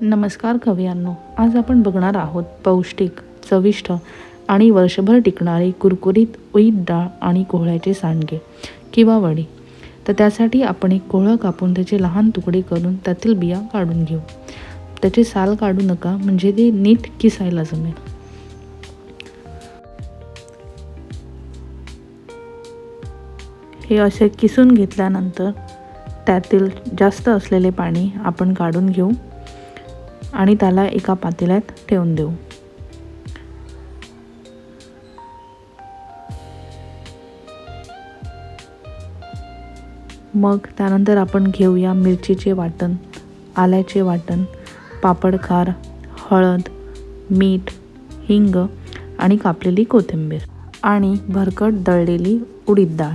नमस्कार खवय्यांनो, आज आपण बघणार आहोत पौष्टिक, चविष्ट आणि वर्षभर टिकणारे कुरकुरीत उडीद डाळ आणि कोहळ्याचे सांडगे किंवा वडी. तर त्यासाठी आपण एक कोहळं कापून त्याचे लहान तुकडे करून त्यातील बिया काढून घेऊ. त्याचे साल काढू नका, म्हणजे ते नीट किसायला जमेल. हे असे किसून घेतल्यानंतर त्यातील जास्त असलेले पाणी आपण काढून घेऊ आणि त्याला एका पातेल्यात ठेवून देऊ. मग त्यानंतर आपण घेऊया मिरचीचे वाटण, आल्याचे वाटण, पापडखार, हळद, मीठ, हिंग आणि कापलेली कोथिंबीर आणि भरकट दळलेली उडीद डाळ.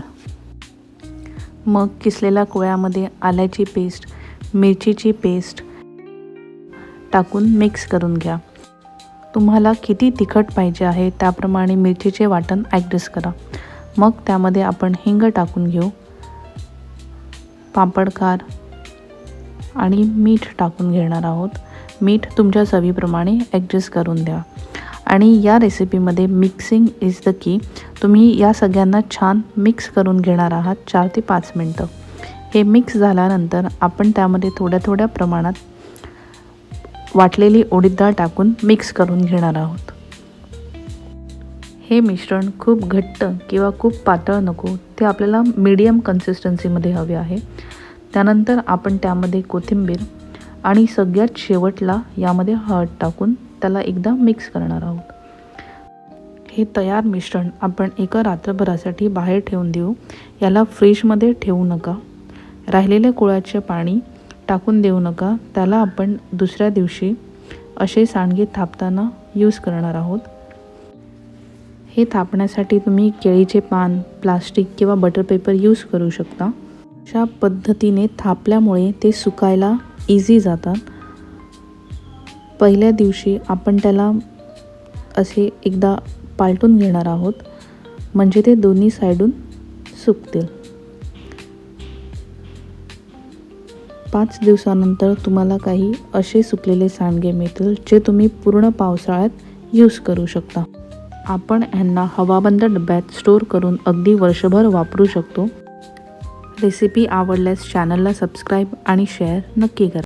मग किसलेल्या कोळ्यामध्ये आल्याची पेस्ट, मिरचीची पेस्ट टाकून मिक्स करून घ्या. तुम्हाला किती तिखट पाहिजे आहे त्याप्रमाणे मिरचीचे वाटण ॲडजस्ट करा. मग त्यामध्ये आपण हिंग टाकून घेऊ, पापडखार आणि मीठ टाकून घेणार आहोत. मीठ तुमच्या चवीप्रमाणे ॲडजस्ट करून द्या. आणि या रेसिपीमध्ये मिक्सिंग इज द की. तुम्ही या सगळ्यांना छान मिक्स करून घेणार आहात 4 ते 5 मिनटं. हे मिक्स झाल्यानंतर आपण त्यामध्ये थोड्या थोड्या प्रमाणात वाटलेली उडीद डाळ टाकून मिक्स करून घेणार आहोत. हे मिश्रण खूप घट्ट किंवा खूप पातळ नको, ते आपल्याला मीडियम कन्सिस्टन्सीमध्ये हवे आहे. त्यानंतर आपण त्यामध्ये कोथिंबीर आणि सगळ्यात शेवटला यामध्ये हळद टाकून त्याला एकदा मिक्स करणार आहोत. हे तयार मिश्रण आपण एका रात्रभरासाठी बाहेर ठेवून देऊ. याला फ्रीजमध्ये ठेवू नका. राहिलेल्या कोळ्याचे पाणी टाकून देऊ नका. त्याला आपण दुसऱ्या दिवशी असे सांडगे थापताना यूज करणार आहोत. हे थापण्यासाठी तुम्ही केळीचे पान, प्लास्टिक किंवा बटर पेपर यूज करू शकता. अशा पद्धतीने थापल्यामुळे ते सुकायला इझी जातात. पहिल्या दिवशी आपण त्याला असे एकदा पालटून घेणार आहोत, म्हणजे ते दोन्ही साईडून सुकतील. 5 दिवसानंतर तुम्हाला काही असे सुकलेले सांडगे मिळतील, जे तुम्ही पूर्ण पावसाळ्यात यूज करू शकता. आपण ह्यांना हवाबंद डब्यात स्टोर करून अगदी वर्षभर वापरू शकतो. रेसिपी आवडल्यास चॅनलला सबस्क्राईब आणि शेअर नक्की करा.